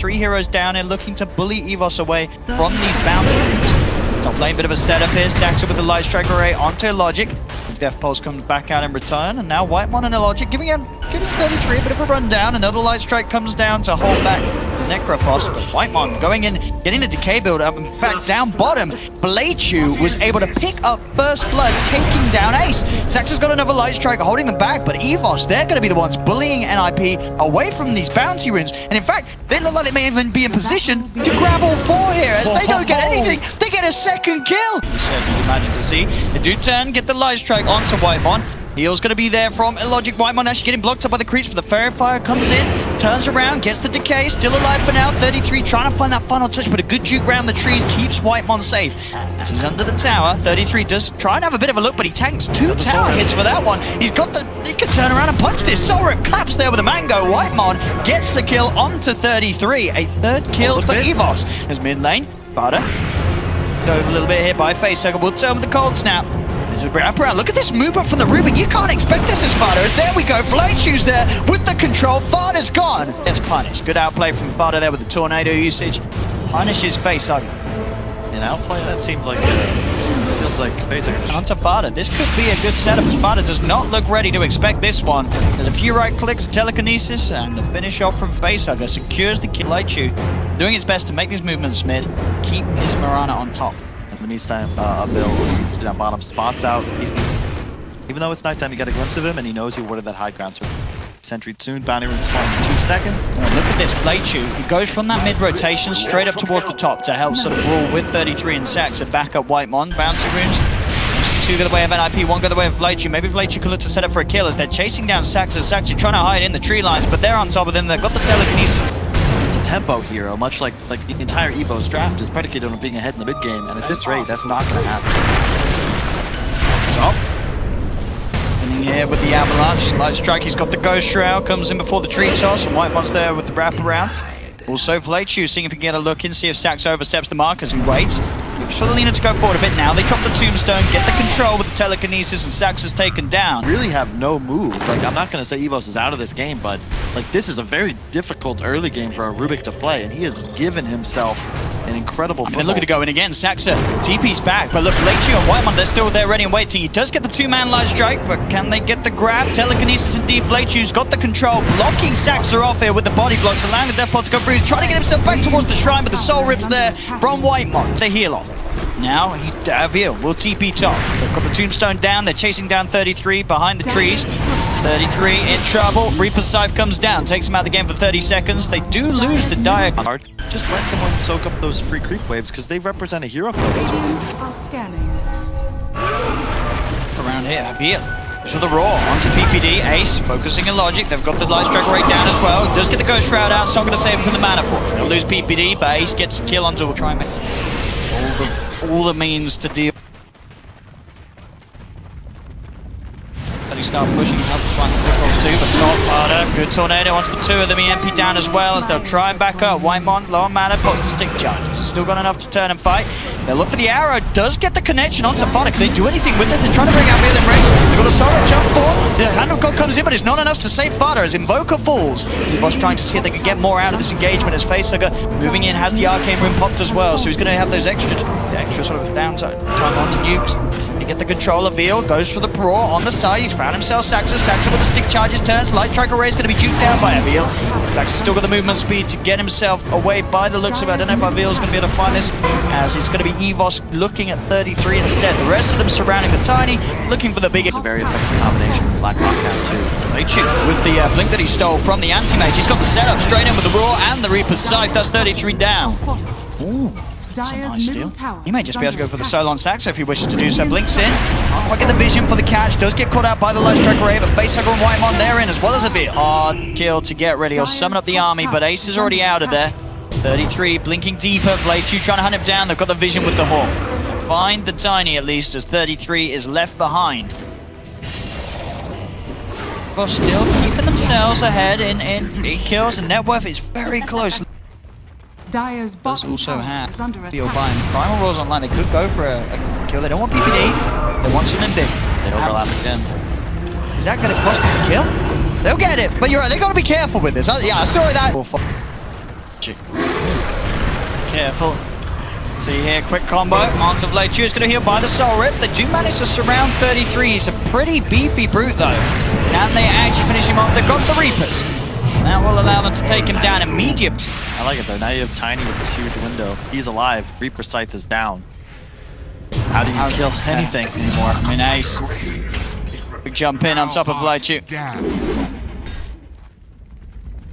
3 heroes down here looking to bully EVOS away from these bounty rooms. Top lane, bit of a setup here. Saxon with the Light Strike Array onto Illogic. Death Pulse comes back out in return, and now Whitemon and Illogic giving 33 a bit of a rundown. Another Light Strike comes down to hold back the Necrophos, but Whitemon going in, getting the Decay build up. In fact, down bottom, Bladechew was able to pick up First Blood, taking down Ace. Saxon's got another Light Strike holding them back, but EVOS, they're going to be the ones bullying NIP away from these bounty runes. And in fact, they look like they may even be in position to grab all 4 here. As they don't get anything, they get a second kill. You said you'd imagine to see. They do turn, get the Light Strike onto Whitemon. Heal's going to be there from Illogic. Whitemon actually getting blocked up by the creeps, but the Fairy Fire comes in, turns around, gets the Decay, still alive for now. 33 trying to find that final touch, but a good juke around the trees keeps Whitemon safe. As he's under the tower, 33 does try and have a bit of a look, but he tanks 2 tower hits for that one. He can turn around and punch this. Soul Rip claps there with a mango. Whitemon gets the kill onto 33. A 3rd kill for EVOS. As mid lane, Vada dove a little bit here by Facehugger. Will turn with the cold snap. Look at this movement from the Rubik. You can't expect this as Fada. There we go. Bladechew's there with the control. Fada's gone. It's punished. Good outplay from Fada there with the tornado usage. Punishes Facehugger. An outplay that seemed like feels like Facehugger. Onto Fada. This could be a good setup. Fada does not look ready to expect this one. There's a few right clicks, telekinesis, and the finish off from Facehugger secures the kill. Bladechew doing its best to make these movements mid, keep his Mirana on top. In the meantime, Bill down bottom spots out. Even though it's nighttime, you get a glimpse of him, and he knows he awarded that high ground. So Sentry soon, bounty room spawning in 2 seconds. Oh, look at this, Bladechew. He goes from that mid-rotation straight up towards the top to help sort of rule with 33 and Sax and back up Whitemon. Bouncy rooms. 2 go the way of NIP, 1 go the way of Bladechew. Maybe Bladechew could look to set up for a kill as they're chasing down Sax, and Sax are trying to hide in the tree lines, but they're on top of them. They've got the telekinesis. It's a tempo hero, much like the entire EVOS draft is predicated on being ahead in the mid game, and at this rate, that's not going to happen. So, in here with the Avalanche, Light Strike, he's got the Ghost Shroud, comes in before the tree toss, and Whitemon's there with the wraparound. Also, Bladechew seeing if he can get a look in, see if Sax oversteps the mark as he waits. Looks for the Lina to go forward a bit now. They drop the Tombstone, get the control with the telekinesis, and Sax is taken down. Really have no moves. Like, I'm not going to say EVOS is out of this game, but like this is a very difficult early game for a Rubik to play, and he has given himself an incredible foothold. They're looking to go in again. Saxa TP's back, but look, Bladechew and Whitemon, they're still there ready and waiting. He does get the 2-man Light Strike, but can they get the grab? Telekinesis indeed. Bladechew's got the control, blocking Saxa off here with the body blocks, allowing the Death Pod to go through. He's trying to get himself back towards the shrine, but the Soul Rip's there from Whitemon. They heal off. Now, Avil will TP top. They've got the Tombstone down. They're chasing down 33 behind the trees. 33 in trouble. Reaper's Scythe comes down, takes him out of the game for 30 seconds. They do lose the Dire card. Just let someone soak up those free creep waves because they represent a hero focus. Around here, Avil. For the Roar, onto PPD, Ace, focusing Illogic. They've got the Light Strike right down as well. Does get the Ghost Shroud out, it's not going to save him from the mana pool. They'll lose PPD, but Ace gets a kill onto a try and make all the means to deal. They start pushing up front too, but top Fada, good tornado onto the 2 of them. EMP down as well as they'll try and back up. Whitemon, low on mana, pops the stick charge. Still got enough to turn and fight. They'll look for the arrow, does get the connection onto Fada. Can they do anything with it? They're trying to bring out Veil in range. They've got the Solar jump forward. The Hand of God comes in, but it's not enough to save Fada as Invoker falls. EVOS trying to see if they can get more out of this engagement as Facehugger moving in, has the Arcane Rune popped as well, so he's going to have those extra sort of downtime on the nukes. They get the control of Veil, goes for the Pro on the side. He's found himself Saxa. Saxa with the stick charges turns. Light Strike Array is going to be juked down by Avil. Saxa's still got the movement speed to get himself away by the looks of it. I don't know if Avil's going to be able to find this, as it's going to be EVOS looking at 33 instead. The rest of them surrounding the Tiny, looking for the biggest. It's a very effective combination. Black Lockdown too. Bladechew with the blink that he stole from the Anti-Mage. He's got the setup straight in with the Roar and the Reaper's Scythe. That's 33 down. Ooh. That's a nice steal. He may just be able to go for the solo on Saxo if he wishes to do so. Blinks in. Can't quite get the vision for the catch. Does get caught out by the Light Strike Array, but Facehugger and Whitemon there in as well as Avil. Hard kill to get ready. He'll summon up the army, but Ace is already out of there. 33 blinking deeper. Bladechew trying to hunt him down. They've got the vision with the Hawk. Find the Tiny at least as 33 is left behind. Well, still keeping themselves ahead in kills, and net worth is very close. Dire's does also have Feel Bind. Primal Roar's online. They could go for a kill. They don't want PPD. They want something big. They overlap again. Is that going to cost them a kill? They'll get it. But you're right. They got to be careful with this. Yeah, I saw that. Careful. See here, quick combo. Onto Vlachu is going to heal by the Soul Rip. They do manage to surround 33. He's a pretty beefy brute though. Can they actually finish him off? They've got the Reapers. That will allow them to take him down immediately. I like it though. Now you have Tiny with this huge window. He's alive. Reaper Scythe is down. How do you kill anything anymore? I mean, Ace. Big jump in on top of Vlachu.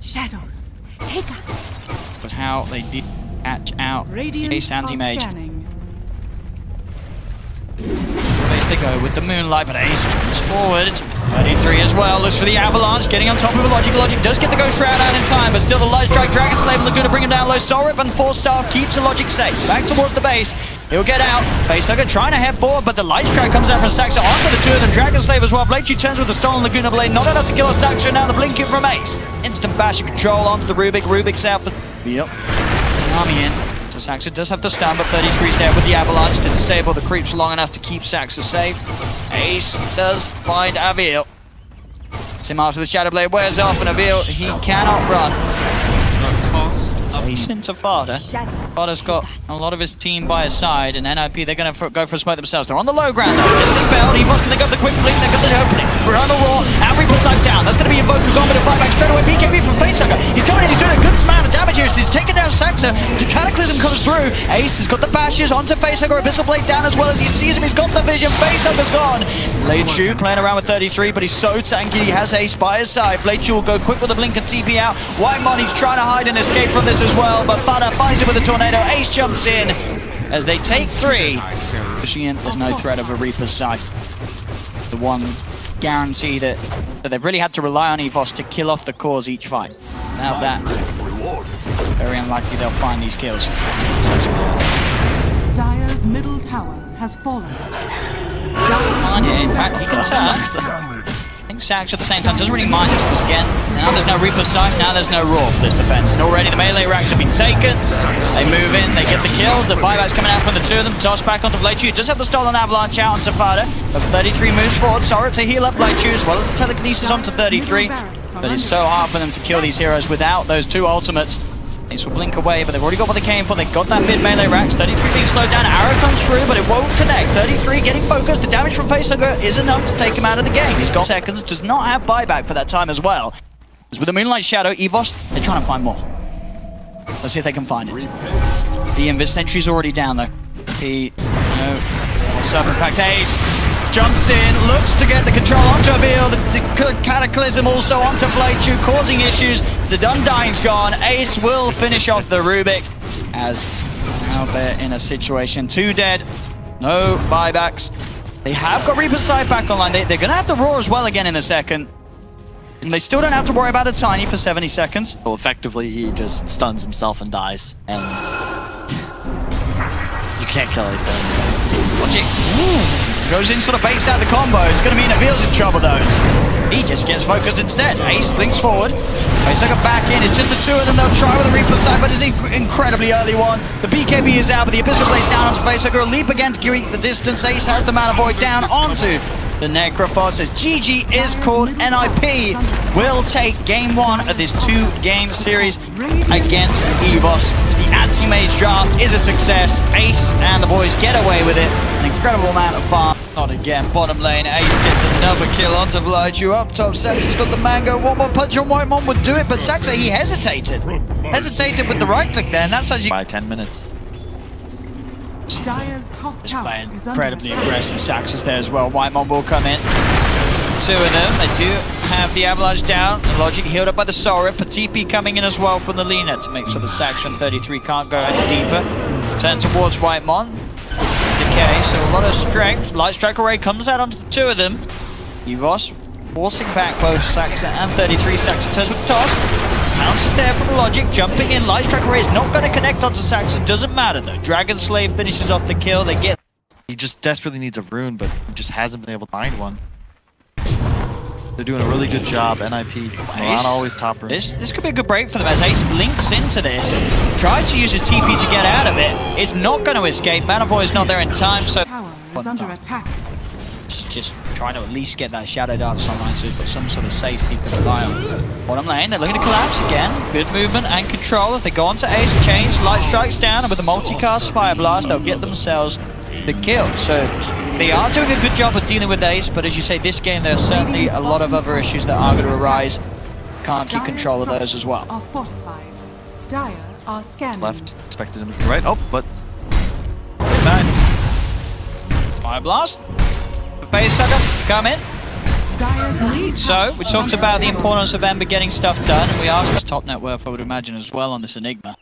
Shadows, take us. Was how they did catch out Ace anti-mage. Base they go with the Moonlight, but Ace jumps forward. 33 as well, looks for the Avalanche, getting on top of Logic. Logic does get the Ghost Shroud out in time, but still the Light Strike, Dragon Slave and Laguna bring him down low. Soul Rip and 4-star keeps the Logic safe. Back towards the base, he'll get out. Facehugger trying to head forward, but the Light Strike comes out from Saxa onto the two of them. Dragon Slave as well. Vlachu turns with the stolen Laguna Blade, not enough to kill Saxa. Now the Blink in from Ace. Instant bash of control onto the Rubik. Rubik's out for... Yep. Army in. So Saxa does have the stun, but 33's there with the Avalanche to disable the creeps long enough to keep Saxa safe. Ace does find Avil. Him after the Shadow Blade wears off, and Avil, he cannot run. So he's into Fada. Fada's got a lot of his team by his side, and NIP, they're going to go for a smoke themselves. They're on the low ground though. Gets dispelled. EVOS can they go for the quick blink. They've got the opening. We're on the Roar. And Reaper Scythe down. That's going to be Invoker gone, but a fight back straight away. PKB from Facehugger. He's coming in. He's doing a good amount of damage here. He's taking down Saxa. The Cataclysm comes through. Ace has got the bashes onto Facehugger. Abyssal Blade down as well as he sees him. He's got the vision. Facehugger's gone. Vlachu playing around with 33, but he's so tanky. He has Ace by his side. Vlachu will go quick with the blink and TP out. Whitemon, he's trying to hide and escape from this as well, but Fada finds him with a tornado. Ace jumps in as they take 3. Pushing in, there's no threat of a Reaper's side. The one guarantee that they've really had to rely on EVOS to kill off the cores each fight. Without that, very unlikely they'll find these kills. Dire's middle tower has fallen. On here, in fact, he can Saxa. I think Saxa at the same time doesn't really mind this because again, now there's no Reaper's Sight, now there's no Roar for this defense. And already the melee racks have been taken. They move in, they get the kills. The buyback's coming out from the two of them. Toss back onto Vlachu. Does have the stolen Avalanche out onto Fada. But 33 moves forward. Sorry to heal up Vlachu as well as the telekinesis onto 33. But it's so hard for them to kill these heroes without those two ultimates. Ace will blink away, but they've already got what they came for. They've got that mid-melee racks. 33 being slowed down. Arrow comes through, but it won't connect. 33 getting focused. The damage from Facehugger is enough to take him out of the game. He's got seconds. Does not have buyback for that time as well. Because with the Moonlight Shadow, EVOS, they're trying to find more. Let's see if they can find it. The Invis Sentry's already down, though. Serpent Pact Ace jumps in, looks to get the control onto Avil. The Cataclysm also onto Vlachu, causing issues. The Undying's gone. Ace will finish off the Rubik as now they're in a situation. 2 dead, no buybacks. They have got Reaper's Scythe back online. They're going to have the Roar as well again in a second. And they still don't have to worry about a Tiny for 70 seconds. Well, effectively, he just stuns himself and dies. And you can't kill Ace. Logic. Goes in, sort of baits out the combo. It's going to mean Avil's in trouble, though. He just gets focused instead. Ace blinks forward. Facehugger back in. It's just the two of them. They'll try with the Reaper side, but it's an incredibly early one. The BKB is out, but the Abyssal Blade's down onto Facehugger. A leap again to keep the distance. Ace has the Mana Void down onto the Necrophos. As GG is called. NIP will take game 1 of this 2-game series against EVOS. The anti-mage draft is a success. Ace and the boys get away with it. An incredible amount of fun. Not again. Bottom lane. Ace gets another kill onto Vlachu. Up top, Saxa's got the mango. One more punch on Whitemon would do it, but Saxa, he hesitated. Hesitated with the right click there, and that's how you... By 10 minutes. Dire's top Just tower playing is incredibly under aggressive. Saxa's there as well. Whitemon will come in. 2 of them. They do have the Avalanche down. The Logic healed up by the Soul Rip. TP coming in as well from the Lina to make sure the Saxa and 33 can't go any deeper. Turn towards Whitemon. Decay, so a lot of strength. Light Strike Array comes out onto the 2 of them. EVOS forcing back both Saxa and 33. Saxa turns with the toss. Bounces there from the Logic, jumping in. Light Strike Array is not going to connect onto Saxa. Doesn't matter though. Dragon Slave finishes off the kill. They get... He just desperately needs a rune, but he just hasn't been able to find one. They're doing a really good job. NIP, not always top rune. This could be a good break for them as Ace blinks into this. Tries to use his TP to get out of it. It's not going to escape. Mana Void is not there in time, so... tower is under attack. Just trying to at least get that Shadow Dance online so he's got some sort of safety to rely on. Bottom lane, they're looking to collapse again. Good movement and control as they go onto Ace, change, light strikes down, and with the multicast Fire Blast, they'll get themselves the kill. So they are doing a good job of dealing with Ace, but as you say, this game there are certainly a lot of other issues that are going to arise. Can't keep control of those as well. Are fortified. Dire are scanning. Left, expected him to be right. Oh, but back. Fire Blast. Base Sucker, come in. Dire's lead. So, we talked about the importance of Ember getting stuff done, and we asked his top net worth, I would imagine, as well on this Enigma.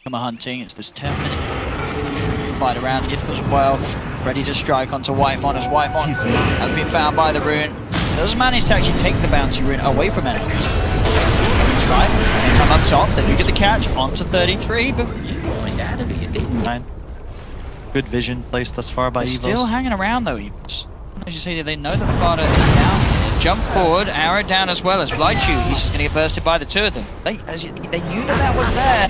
Come hunting, it's this 10-minute fight around If as well. Ready to strike onto Whitemon as Whitemon has been found by the rune. Doesn't manage to actually take the bounty rune away from enemies. Strike, takes time up top, they do get the catch onto 33, but Fine. Good vision placed thus far by EVOS. Still hanging around though, EVOS. As you see, they know that Fada is down. Jump forward, arrow down as well as Flychu. He's just going to get bursted by the two of them. They knew that was there.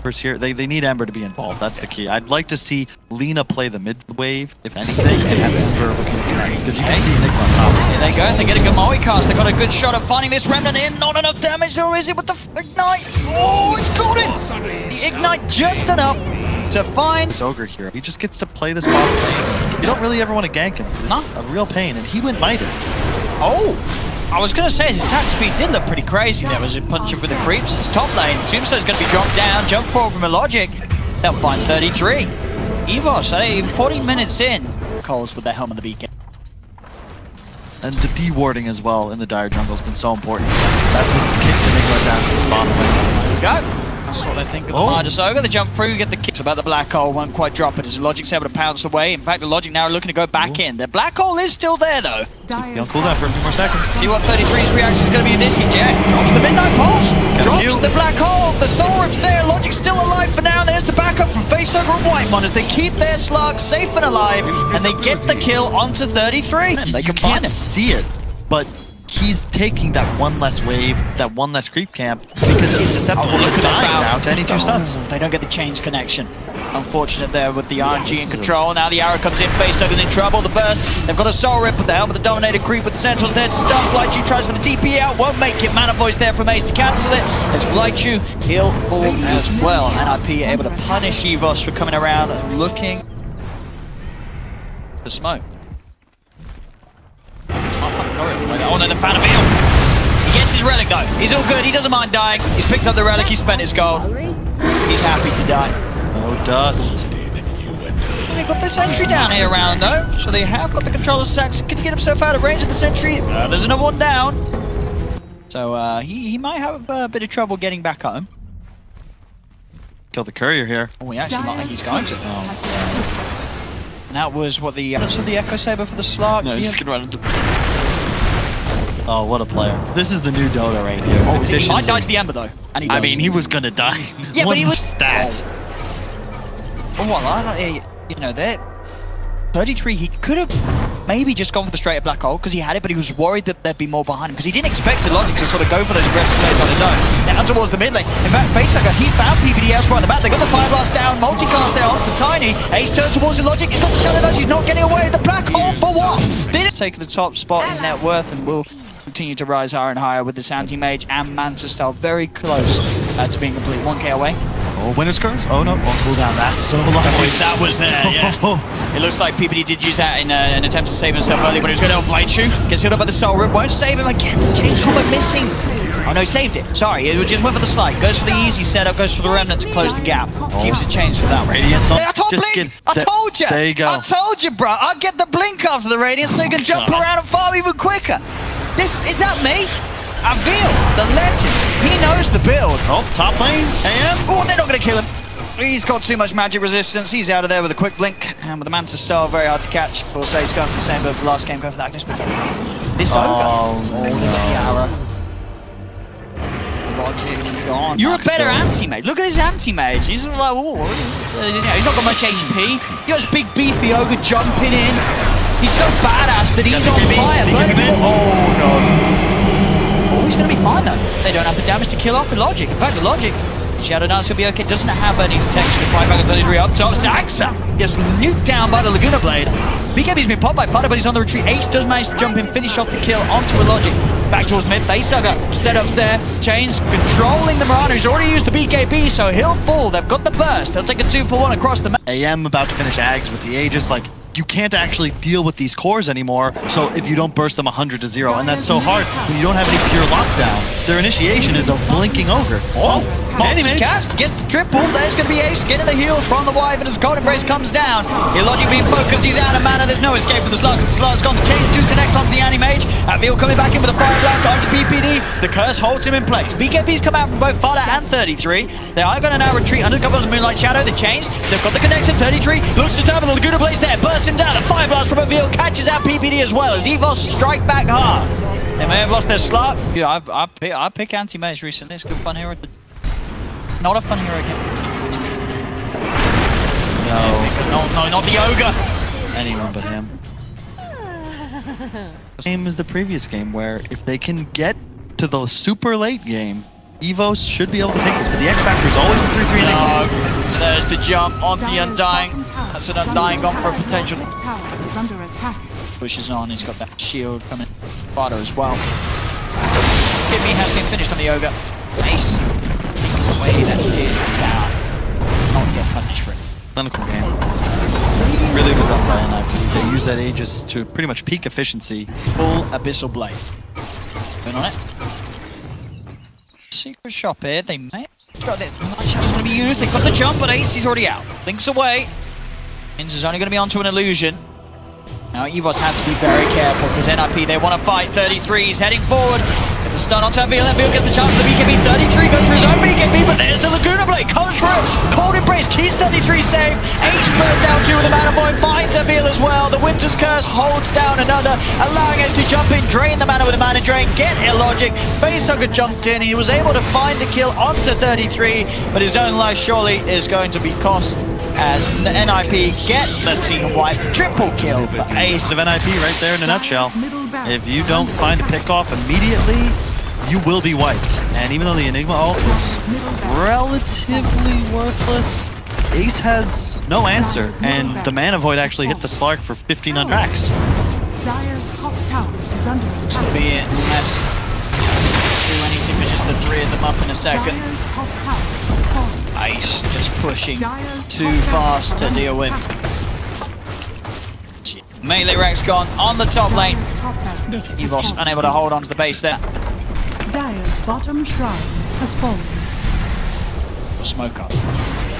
First here, they need Ember to be involved. That's the key. I'd like to see Lina play the mid wave, if anything, and have Ember looking to connect. Because you can see Enigma on top. Here they go. They get a Gamoi cast. They got a good shot of finding this Remnant in. Not enough damage, or is it with the Ignite? Oh, it's got it! The Ignite just enough to find this Ogre here. He just gets to play this bottom lane. You don't really ever want to gank him because it's a real pain, and he went Midas. Oh! I was going to say, his attack speed did look pretty crazy there as he punched with the creeps. His top lane, Tombstone's going to be dropped down, jump forward from a Logic. They'll find 33. EVOS, 40 minutes in. Coles with the helm of the beacon. And the de-warding as well in the Dire jungle has been so important. That's what's kicked Enigma down to the bottom lane. There we go. That's what they think of the largest Ogre. They jump through, get the kicks about the black hole, won't quite drop it as Logic's able to pounce away. In fact, the Logic now are looking to go back in. The black hole is still there though. Be on cooldown for a few more seconds. See what 33's reaction is going to be this. He drops the Midnight Pulse, drops the black hole, the Soul Rip's there. Logic's still alive for now. There's the backup from Faceogre and Whitemon as they keep their Slug safe and alive, and they get the kill onto 33. And they can find him. See it, but he's taking that one less wave, that one less creep camp, because he's susceptible to dying now to any two stuns. They don't get the chains connection. Unfortunate there with the RNG in control. Now the arrow comes in, Faceogre's in trouble. The burst, they've got a Soul Rip with the help of the Dominator creep with the Sentinel there to stun. Flychu tries for the TP out, won't make it. Mana Voice there from Ace to cancel it. As Flychu, he'll fall as well. NIP able to punish EVOS for coming around and looking for smoke. Oh no, the fan of He gets his relic though. He's all good. He doesn't mind dying. He's picked up the relic. He spent his gold. He's happy to die. No dust. They've got the sentry down here around though, so they have got the controller sacks. Can he get himself out of range of the sentry? There's another one down. So he might have a bit of trouble getting back home. Kill the courier here. Oh, he actually might think he's going to. And that was what the Echo Saber for the Slark. No, he's gonna run into. Oh, what a player. This is the new Dota right here. Oh, he might die to the Ember though. And I mean, he was gonna die. Yeah, but he was stat. Oh, what? You know, that 33, he could have maybe just gone for the straight up black hole because he had it, but he was worried that there'd be more behind him because he didn't expect Logic to sort of go for those aggressive plays on his own. Now towards the mid lane. In fact, Faceogre, he found PPD elsewhere on the back. They got the Fire Blast down, multicast there onto the Tiny. Ace turns towards the Logic. He's got the Shadow Dodge. He's not getting away. The black hole for what? Didn't take the top spot in net worth and will continue to rise higher and higher with this anti-mage and Manta style very close to being complete. 1k away. Oh, winner's curse? Oh no, on cooldown. That's so lucky. That was there, yeah. It looks like PPD did use that in an attempt to save himself earlier when he was going to Flychu. Gets healed up by the Soul Rip, won't save him again. Change combat missing. Oh no, he saved it. Sorry, it just went for the slide. Goes for the easy setup, goes for the Remnant to close the gap. Keeps it changed for that. Radiance on. I told you. There you go. I told you, bro. I'll get the blink after the Radiance so you can jump around and farm even quicker. Is that me? Avil, the legend. He knows the build. Oh, top lane. And oh, they're not going to kill him. He's got too much magic resistance. He's out of there with a quick blink. And with the Manta Star, very hard to catch. Of course, he's going for the same build as the last game, going for the Agnes. But this Ogre. Oh, You're a better anti-mage. Look at his anti-mage. He's like, oh, he's not got much HP. He got his big beefy Ogre jumping in. He's so badass that he's on fire. Oh, no. Oh, he's going to be fine, though. They don't have the damage to kill off the Logic. In fact, the Logic, Shadow Dance will be okay. Doesn't have any detection to fight back at 33 up top. Saxa gets nuked down by the Laguna Blade. BKB's been popped by Fada, but he's on the retreat. Ace does manage to jump in, finish off the kill onto a Logic. back towards mid. Facehugger, setups there. Chains controlling the Mirana, who's already used the BKB, so he'll fall. They've got the burst. They'll take a 2-for-1 across the map. AM about to finish Ags with the Aegis, like, you can't actually deal with these cores anymore, so if you don't burst them 100-0, and that's so hard when you don't have any pure lockdown. Their initiation is a blinking ogre. Oh, multi-cast, gets the triple. There's going to be Ace getting the heals from the Wyvern as Cold Embrace comes down. Illogic being focused, he's out of mana. There's no escape for the Slug. The Slug's gone. The chains do connect onto the Anti-Mage. Aviel coming back in with a Fire Blast onto PPD. The curse holds him in place. BKB's come out from both Fada and 33. They are going to now retreat under cover of the Moonlight Shadow. The chains, they've got the connection. 33 looks to turn, but the Laguna Blaze there. Bursts him down. A Fire Blast from Aviel catches out PPD as well as EVOS strike back hard. They may have lost their slot. Yeah, I pick Anti-Mage recently. It's a good fun hero. Not a fun hero against Anti-Mage. No, not the Ogre. Anyone but him. Same as the previous game, where if they can get to the super late game, EVOS should be able to take this, but the X Factor is always the 3-3 enigma. There's the jump onto the Undying. That's an Undying gone for a potential. Pushes on, he's got that shield coming. Fada as well. Kimmy has been finished on the Ogre. Ace. The way that he did down. Not get punished for it. Clinical game. Really well done by NIP. They use that Aegis to pretty much peak efficiency. Full Abyssal Blade. Going on it. Secret shop here, they may have got it. Much shadow's going to be used. They've got the jump, but Ace is already out. Links away. Ninjas is only going to be onto an illusion. Now EVOS have to be very careful because NIP, they want to fight. 33 is heading forward. Get the stun onto Aviel. Aviel gets the chance for the BKB. 33 goes for his own BKB, but there's the Laguna Blade. Comes through. Cold Embrace keeps 33 safe. Ace bursts down 2 with the Mana Void. Finds Aviel as well. The Winter's Curse holds down another, allowing Ace to jump in, drain the mana with a Mana Drain, get Illogic. Facehugger jumped in. He was able to find the kill onto 33, but his own life surely is going to be cost as NIP get the team wipe. Triple kill for Ace. Of NIP right there in a nutshell. If you don't find a pick off immediately, you will be wiped. And even though the Enigma ult is relatively worthless, Ace has no answer. And the Mana Void actually hit the Slark for 1500 racks. Dire's top tower is under attack. Be it unless do anything with just the 3 of them up in a second. Dire's top tower is falling. Ace just pushing too fast to deal with. Melee Rex gone on the top lane. EVOS unable to hold on to the base there. Dire's bottom shrine has fallen. Smoke up.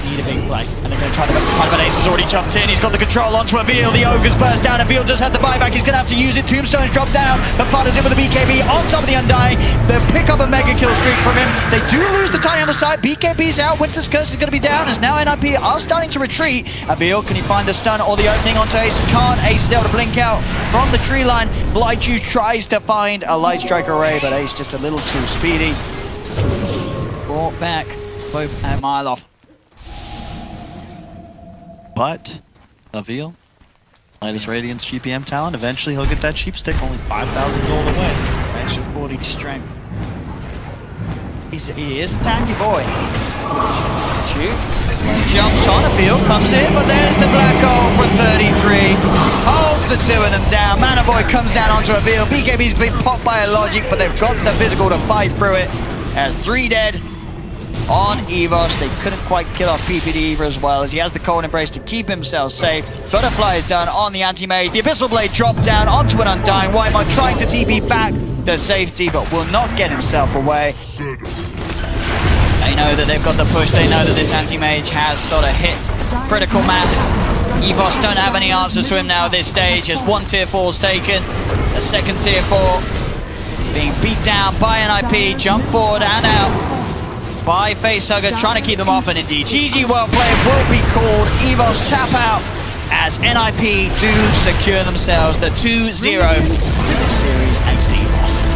Need a big play. And they're going to try the best to find, but Ace has already jumped in. He's got the control onto Aviel. The Ogre's burst down. Aviel just had the buyback. He's going to have to use it. Tombstone's dropped down. But Fada's in with the BKB on top of the Undying. They'll pick up a mega kill streak from him. They do lose the Tiny on the side. BKB's out. Winter's Curse is going to be down as now NIP are starting to retreat. Aviel, can he find the stun or the opening onto Ace? Can't. Ace is able to blink out from the tree line. Blightju tries to find a Light Strike array, but Ace just a little too speedy. Brought back both a mile off. But Aviel, Midas Radiance GPM talent, eventually he'll get that sheep stick, only 5,000 gold away. Extra 40 strength. He is a tanky boy. Shoot. Jumps on Aviel, comes in, but there's the black hole for 33. Holds the 2 of them down. Mana Void comes down onto Aviel. BKB's been popped by a Logic, but they've got the physical to fight through it. As 3 dead. On EVOS, they couldn't quite kill off PPD either as well, as he has the Cold Embrace to keep himself safe. Butterfly is done on the Anti-Mage. The Abyssal Blade dropped down onto an Undying. Whitemon trying to TP back to safety, but will not get himself away. They know that they've got the push. They know that this Anti-Mage has sort of hit critical mass. EVOS don't have any answers to him now at this stage, as 1 tier 4 is taken. A second tier 4 being beat down by NIP. Jump forward and out by Facehugger, trying to keep them off, and indeed GG well played will be called. EVOS tap out as NIP do secure themselves the 2-0 in this series against EVOS.